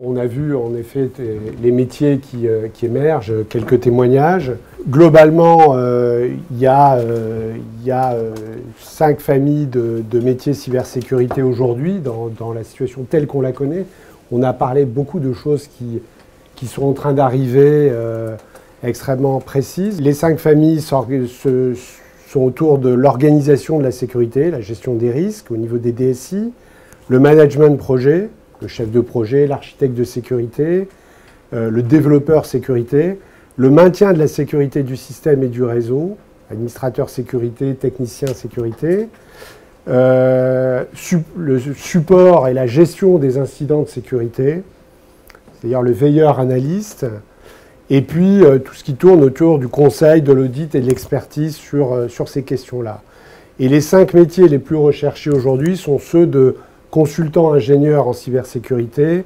On a vu en effet les métiers qui émergent, quelques témoignages. Globalement, il y a 5 familles de métiers cybersécurité aujourd'hui dans la situation telle qu'on la connaît. On a parlé beaucoup de choses qui sont en train d'arriver extrêmement précises. Les 5 familles sont autour de l'organisation de la sécurité, la gestion des risques au niveau des DSI, le management de projet, le chef de projet, l'architecte de sécurité, le développeur sécurité, le maintien de la sécurité du système et du réseau, administrateur sécurité, technicien sécurité, le support et la gestion des incidents de sécurité, c'est-à-dire le veilleur analyste, et puis tout ce qui tourne autour du conseil, de l'audit et de l'expertise sur ces questions-là. Et les 5 métiers les plus recherchés aujourd'hui sont ceux de consultant ingénieur en cybersécurité,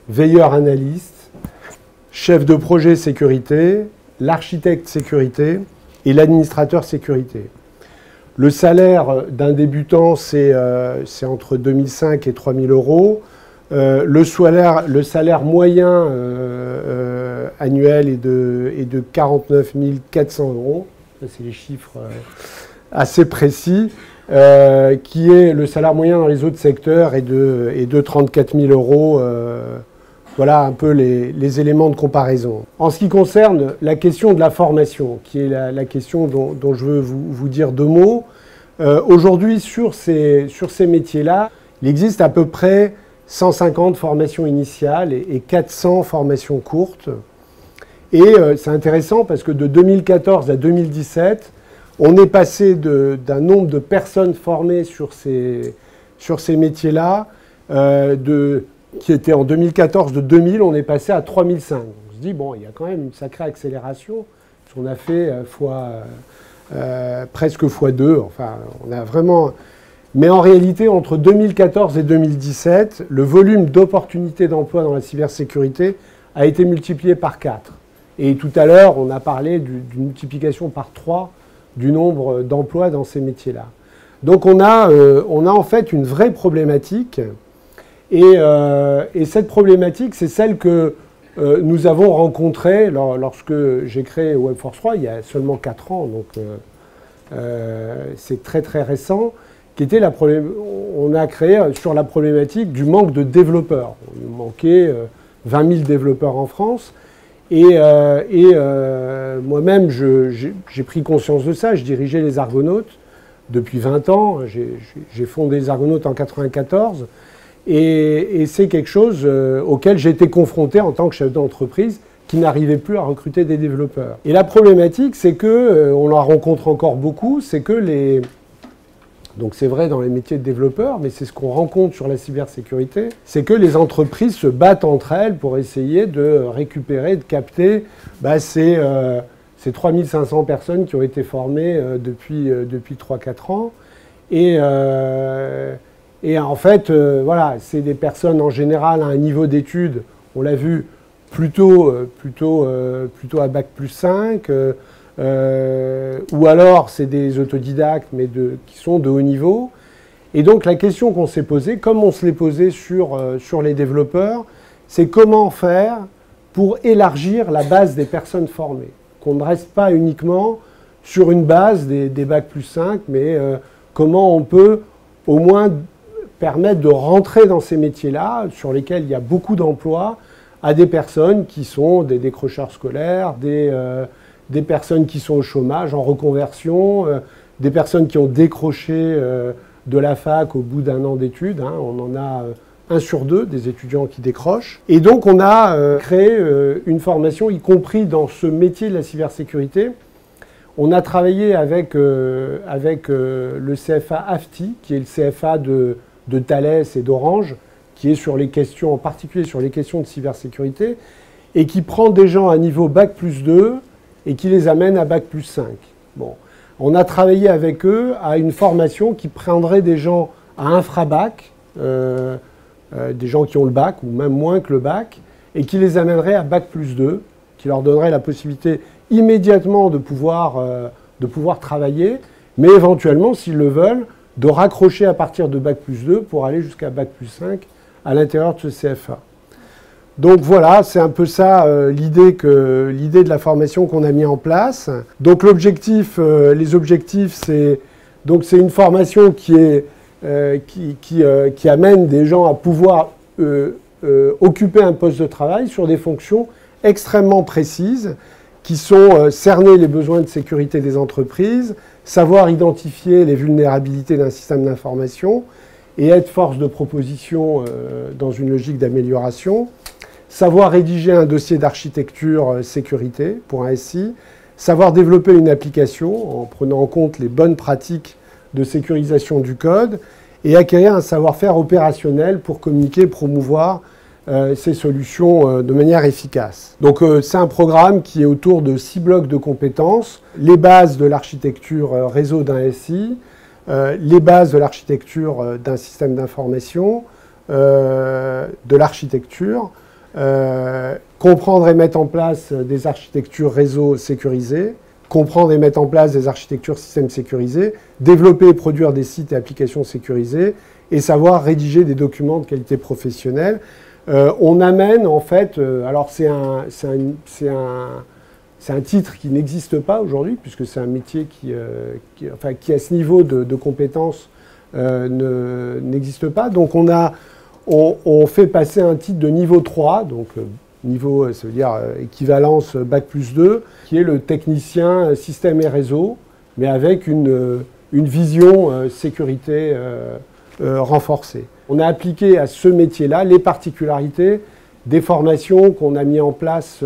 veilleur analyste, chef de projet sécurité, l'architecte sécurité et l'administrateur sécurité. Le salaire d'un débutant, c'est entre 2005 et 3000 euros. Le salaire moyen annuel est de 49 400 euros. Ça, c'est les chiffres assez précis. Qui est le salaire moyen dans les autres secteurs est de 34 000 euros. Voilà un peu les éléments de comparaison. En ce qui concerne la question de la formation, qui est la question dont je veux vous dire 2 mots, aujourd'hui sur ces métiers-là, il existe à peu près 150 formations initiales et 400 formations courtes. Et c'est intéressant parce que de 2014 à 2017, on est passé d'un nombre de personnes formées sur ces métiers-là, qui était en 2014 de 2000, on est passé à 3005. On se dit, bon, il y a quand même une sacrée accélération. On a fait presque x2. Enfin, on a vraiment... Mais en réalité, entre 2014 et 2017, le volume d'opportunités d'emploi dans la cybersécurité a été multiplié par 4. Et tout à l'heure, on a parlé d'une multiplication par 3 du nombre d'emplois dans ces métiers-là. Donc on a en fait une vraie problématique et cette problématique, c'est celle que nous avons rencontrée lorsque j'ai créé Webforce 3 il y a seulement 4 ans, donc c'est très très récent, qui était on a créé sur la problématique du manque de développeurs. Il manquait 20 000 développeurs en France. Et moi-même, j'ai pris conscience de ça. Je dirigeais les Argonautes depuis 20 ans. J'ai fondé les Argonautes en 1994. Et c'est quelque chose auquel j'ai été confronté en tant que chef d'entreprise qui n'arrivait plus à recruter des développeurs. Et la problématique, c'est que, on la rencontre encore beaucoup, c'est que donc c'est vrai dans les métiers de développeurs, mais c'est ce qu'on rencontre sur la cybersécurité, c'est que les entreprises se battent entre elles pour essayer de récupérer, de capter ces 3500 personnes qui ont été formées depuis 3-4 ans. Et en fait, voilà, c'est des personnes en général à un niveau d'études, on l'a vu, plutôt à Bac+5, ou alors c'est des autodidactes mais qui sont de haut niveau. Et donc la question qu'on s'est posée, comme on se l'est posée sur les développeurs, c'est comment faire pour élargir la base des personnes formées. Qu'on ne reste pas uniquement sur une base des Bac+5, mais comment on peut au moins permettre de rentrer dans ces métiers-là, sur lesquels il y a beaucoup d'emplois, à des personnes qui sont des décrocheurs scolaires, des personnes qui sont au chômage, en reconversion, des personnes qui ont décroché de la fac au bout d'1 an d'études. Hein, on en a 1 sur 2 des étudiants qui décrochent. Et donc on a créé une formation, y compris dans ce métier de la cybersécurité. On a travaillé avec le CFA AFTI, qui est le CFA de Thales et d'Orange, qui est sur les questions, en particulier sur les questions de cybersécurité, et qui prend des gens à niveau Bac+2, et qui les amène à Bac+5. Bon. On a travaillé avec eux à une formation qui prendrait des gens à infra-bac, des gens qui ont le bac, ou même moins que le bac, et qui les amènerait à Bac+2, qui leur donnerait la possibilité immédiatement de pouvoir travailler, mais éventuellement, s'ils le veulent, de raccrocher à partir de Bac+2 pour aller jusqu'à Bac+5 à l'intérieur de ce CFA. Donc voilà, c'est un peu ça l'idée de la formation qu'on a mis en place. Donc l'objectif, les objectifs, c'est une formation qui amène des gens à pouvoir occuper un poste de travail sur des fonctions extrêmement précises qui sont cerner les besoins de sécurité des entreprises, savoir identifier les vulnérabilités d'un système d'information et être force de proposition dans une logique d'amélioration, savoir rédiger un dossier d'architecture sécurité pour un SI, savoir développer une application en prenant en compte les bonnes pratiques de sécurisation du code et acquérir un savoir-faire opérationnel pour communiquer et promouvoir ces solutions de manière efficace. Donc c'est un programme qui est autour de 6 blocs de compétences, les bases de l'architecture réseau d'un SI, les bases de l'architecture d'un système d'information, de l'architecture, comprendre et mettre en place des architectures réseau sécurisées, comprendre et mettre en place des architectures systèmes sécurisés, développer et produire des sites et applications sécurisés et savoir rédiger des documents de qualité professionnelle. On amène en fait, alors c'est un titre qui n'existe pas aujourd'hui puisque c'est un métier qui à ce niveau de compétences n'existe pas. Donc on fait passer un titre de niveau 3, donc niveau, ça veut dire équivalence Bac+2, qui est le technicien système et réseau, mais avec une vision sécurité renforcée. On a appliqué à ce métier-là les particularités des formations qu'on a mis en place,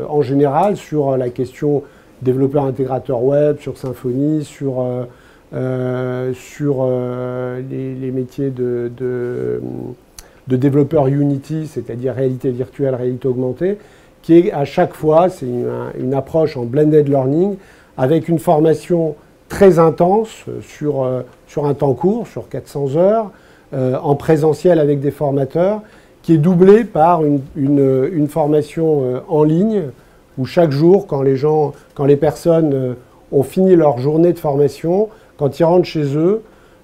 en général sur la question développeur intégrateur web, sur Symfony, sur les métiers de développeur Unity, c'est-à-dire réalité virtuelle, réalité augmentée, qui est à chaque fois, c'est une approche en blended learning, avec une formation très intense sur un temps court, sur 400 heures, en présentiel avec des formateurs, qui est doublée par une formation en ligne, où chaque jour, quand les personnes ont fini leur journée de formation, quand ils rentrent chez eux,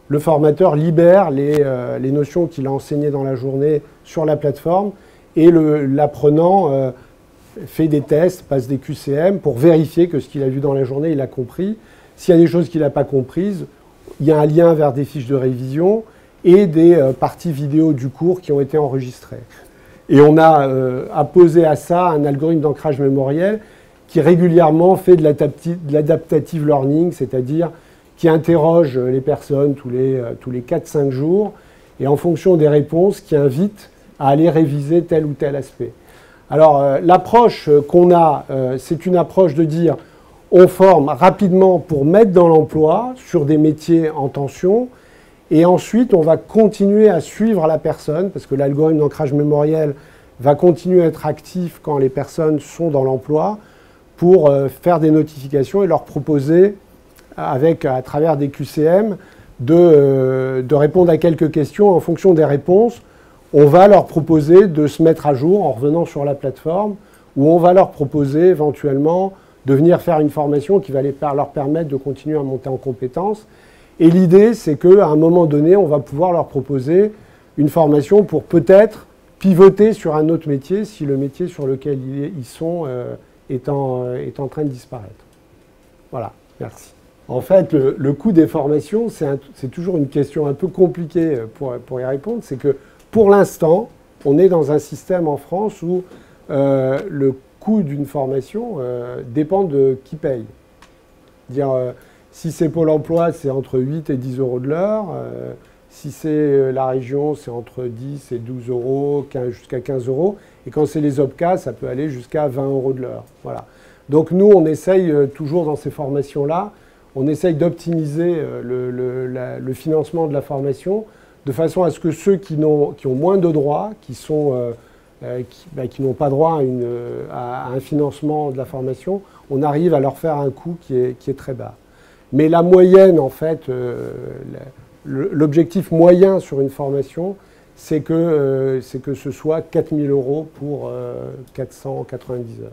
le formateur libère les notions qu'il a enseignées dans la journée sur la plateforme et l'apprenant fait des tests, passe des QCM pour vérifier que ce qu'il a vu dans la journée, il a compris. S'il y a des choses qu'il n'a pas comprises, il y a un lien vers des fiches de révision et des parties vidéo du cours qui ont été enregistrées. Et on a apposé à ça un algorithme d'ancrage mémoriel qui régulièrement fait de l'adaptative learning, c'est-à-dire qui interroge les personnes tous les 4-5 jours et en fonction des réponses, qui invite à aller réviser tel ou tel aspect. Alors l'approche qu'on a, c'est une approche de dire on forme rapidement pour mettre dans l'emploi sur des métiers en tension et ensuite on va continuer à suivre la personne parce que l'algorithme d'ancrage mémoriel va continuer à être actif quand les personnes sont dans l'emploi pour faire des notifications et leur proposer à travers des QCM de répondre à quelques questions. En fonction des réponses, on va leur proposer de se mettre à jour en revenant sur la plateforme ou on va leur proposer éventuellement de venir faire une formation qui va leur permettre de continuer à monter en compétences. Et l'idée, c'est qu'à un moment donné, on va pouvoir leur proposer une formation pour peut-être pivoter sur un autre métier si le métier sur lequel ils sont est en train de disparaître. Voilà, merci. En fait, le coût des formations, c'est toujours une question un peu compliquée pour y répondre. C'est que pour l'instant, on est dans un système en France où le coût d'une formation dépend de qui paye. Si c'est Pôle emploi, c'est entre 8 et 10 euros de l'heure. Si c'est la région, c'est entre 10 et 12 euros, jusqu'à 15 euros. Et quand c'est les OPCA, ça peut aller jusqu'à 20 euros de l'heure. Voilà. Donc nous, on essaye toujours dans ces formations-là, on essaye d'optimiser le financement de la formation de façon à ce que ceux qui ont moins de droits, qui n'ont pas droit à un financement de la formation, on arrive à leur faire un coût qui est très bas. Mais la moyenne, en fait, l'objectif moyen sur une formation, c'est que ce soit 4 000 € pour 490 heures.